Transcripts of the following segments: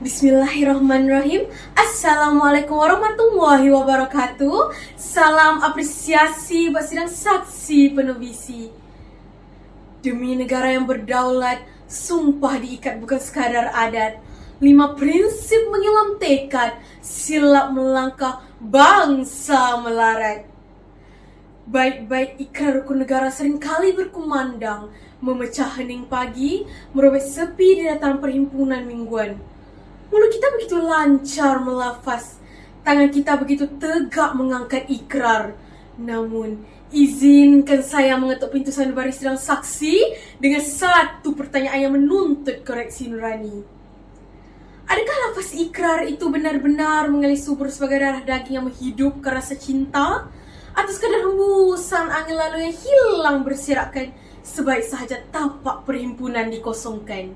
Bismillahirrahmanirrahim. Assalamualaikum warahmatullahi wabarakatuh. Salam apresiasi buat sidang saksi penuh visi. Demi negara yang berdaulat, sumpah diikat bukan sekadar adat. 5 prinsip mengilam tekad, silap melangkah, bangsa melarat. Baik-baik ikrar rukun negara seringkali berkumandang, memecah hening pagi, merobek sepi di dataran perhimpunan mingguan. Mulut kita begitu lancar melafaz, tangan kita begitu tegak mengangkat ikrar. Namun, izinkan saya mengetuk pintu sanubari sidang saksi dengan satu pertanyaan yang menuntut koreksi nurani. Adakah lafaz ikrar itu benar-benar mengalir subur sebagai darah daging yang menghidupkan rasa cinta? Atau sekadar hembusan angin lalu yang hilang berserakan sebaik sahaja tapak perhimpunan dikosongkan?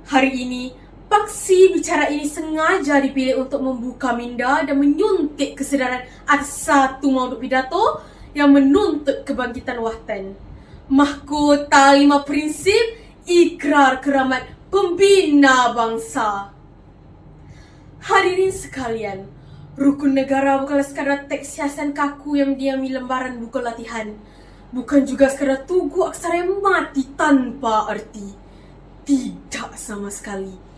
Hari ini, paksi bicara ini sengaja dipilih untuk membuka minda dan menyuntik kesedaran atas satu mauduk pidato yang menuntut kebangkitan watan. Mahkota 5 prinsip ikrar keramat pembina bangsa. Hadirin sekalian, rukun negara bukanlah sekadar teks hiasan kaku yang mendiami lembaran buku latihan. Bukan juga sekadar tugu aksara yang mati tanpa arti. Tidak sama sekali.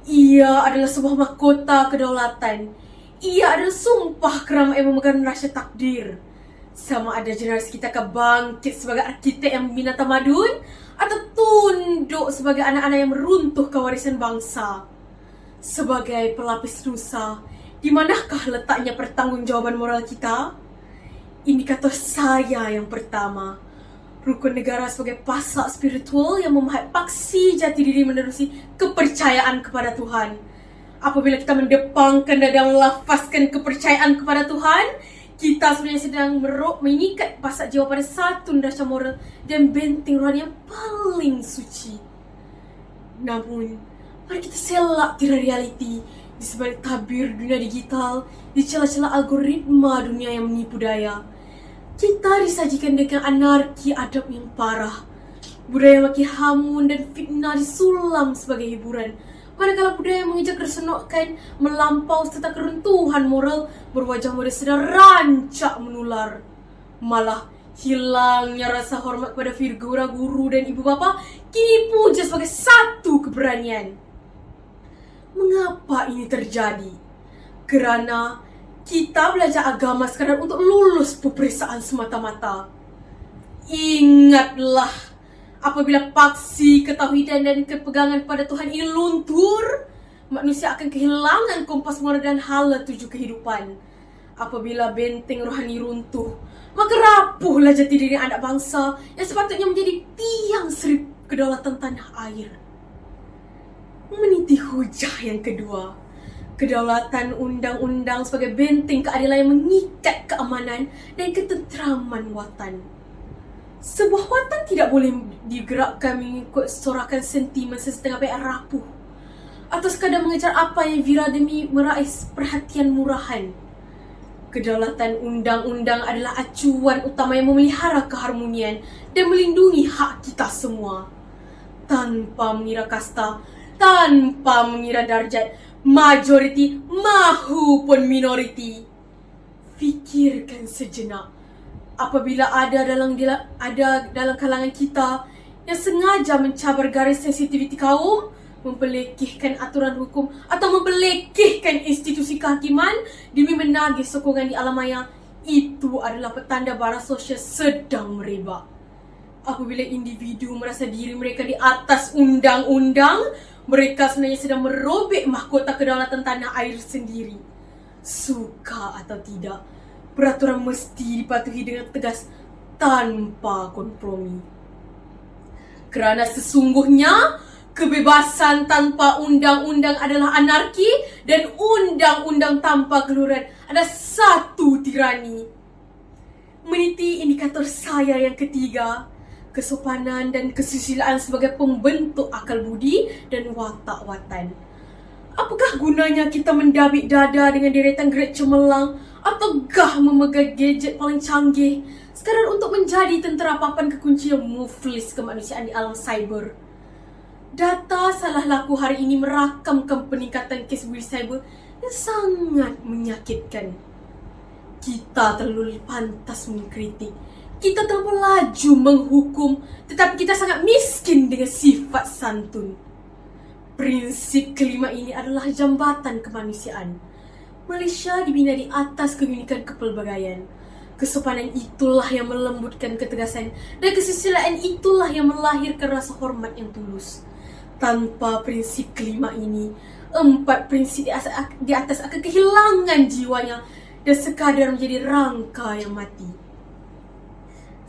Ia adalah sebuah mahkota kedaulatan. Ia adalah sumpah keramat yang memegang rahsia takdir. Sama ada generasi kita akan bangkit sebagai arkitek yang membina tamadun atau tunduk sebagai anak-anak yang meruntuhkan warisan bangsa. Sebagai pelapis nusa, di manakah letaknya pertanggungjawaban moral kita? Indikator saya yang pertama, rukun negara sebagai pasak spiritual yang memahat paksi jati diri menerusi kepercayaan kepada Tuhan. Apabila kita mendepangkan dan melafazkan kepercayaan kepada Tuhan, kita sebenarnya sedang mengikat pasak jiwa pada satu neraca moral dan benteng rohani yang paling suci. Namun, mari kita selak tirai realiti di sebalik tabir dunia digital, di celah-celah algoritma dunia yang menipu daya. Kita disajikan dengan anarki adab yang parah. Budaya maki hamun dan fitnah disulam sebagai hiburan. Manakala budaya yang mengejak kesenokkan melampau serta keruntuhan moral berwajah muda sedang rancak menular. Malah hilangnya rasa hormat pada figura guru dan ibu bapa kini puja sebagai satu keberanian. Mengapa ini terjadi? Kerana kita belajar agama sekadar untuk lulus peperiksaan semata-mata. Ingatlah, apabila paksi ketauhidan dan kepegangan pada Tuhan ini luntur, manusia akan kehilangan kompas moral dan hala tuju kehidupan. Apabila benteng rohani runtuh, maka rapuhlah jati diri anak bangsa yang sepatutnya menjadi tiang serip kedaulatan tanah air. Meniti hujah yang kedua, kedaulatan undang-undang sebagai benteng keadilan yang mengikat keamanan dan ketenteraman watan. Sebuah watan tidak boleh digerakkan mengikut sorakan sentimen sesetengah pihak rapuh atau sekadar mengejar apa yang viral demi meraih perhatian murahan. Kedaulatan undang-undang adalah acuan utama yang memelihara keharmonian dan melindungi hak kita semua. Tanpa mengira kasta, tanpa mengira darjat, majoriti mahupun minoriti. Fikirkan sejenak, apabila ada dalam kalangan kita yang sengaja mencabar garis sensitiviti kaum, mempelekehkan aturan hukum atau mempelekehkan institusi kehakiman demi menagih sokongan di alam maya, itu adalah petanda bara sosial sedang merebak. Apabila individu merasa diri mereka di atas undang-undang, mereka sebenarnya sedang merobek mahkota kedaulatan tanah air sendiri. Suka atau tidak, peraturan mesti dipatuhi dengan tegas tanpa kompromi. Kerana sesungguhnya, kebebasan tanpa undang-undang adalah anarki dan undang-undang tanpa keluaran adalah satu tirani. Meniti indikator saya yang ketiga, kesopanan dan kesusilaan sebagai pembentuk akal budi dan watak watan. Apakah gunanya kita mendabik dada dengan deretan gerak cemerlang atau gah memegang gadget paling canggih sekadar untuk menjadi tentera papan kekunci yang muflis kemanusiaan di alam cyber? Data salah laku hari ini merakamkan peningkatan kes bully cyber yang sangat menyakitkan. Kita terlalu pantas mengkritik, kita terlalu laju menghukum, tetapi kita sangat miskin dengan sifat santun. Prinsip kelima ini adalah jambatan kemanusiaan. Malaysia dibina di atas keunikan kepelbagaian. Kesopanan itulah yang melembutkan ketegasan, dan kesusilaan itulah yang melahirkan rasa hormat yang tulus. Tanpa prinsip kelima ini, 4 prinsip di atas akan kehilangan jiwanya dan sekadar menjadi rangka yang mati.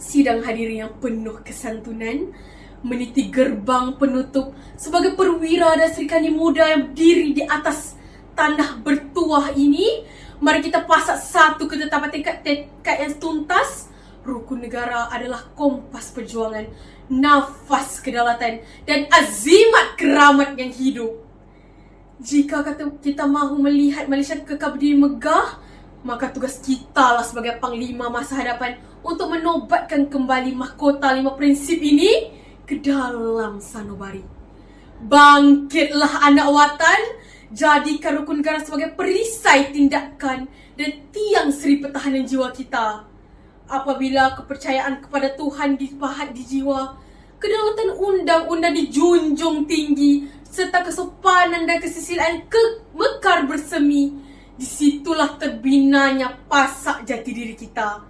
Sidang hadirin yang penuh kesantunan, meniti gerbang penutup sebagai perwira dan serikandi muda yang berdiri di atas tanah bertuah ini, mari kita pasak satu ketetapan tekad yang tuntas. Rukun negara adalah kompas perjuangan, nafas kedaulatan, dan azimat keramat yang hidup. Jika kita mahu melihat Malaysia kekal berdiri megah, maka tugas kita lah sebagai panglima masa hadapan untuk menobatkan kembali mahkota 5 prinsip ini ke dalam sanubari. Bangkitlah anak watan, jadikan rukun negara sebagai perisai tindakan dan tiang seri pertahanan jiwa kita. Apabila kepercayaan kepada Tuhan dipahat di jiwa, kedaulatan undang-undang dijunjung tinggi, serta kesopanan dan kesusilaan mekar bersemi, disitulah terbinanya pasak jati diri kita.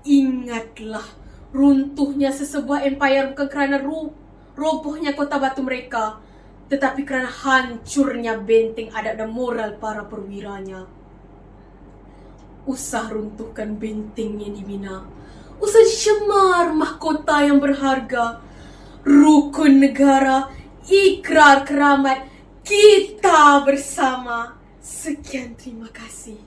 Ingatlah, runtuhnya sesebuah empire bukan kerana robohnya kota batu mereka, tetapi kerana hancurnya benteng adat dan moral para perwiranya. Usah runtuhkan benteng yang dibina, usah cemar mahkota yang berharga. Rukun negara, ikrar keramat, kita bersama. Sekian, terima kasih.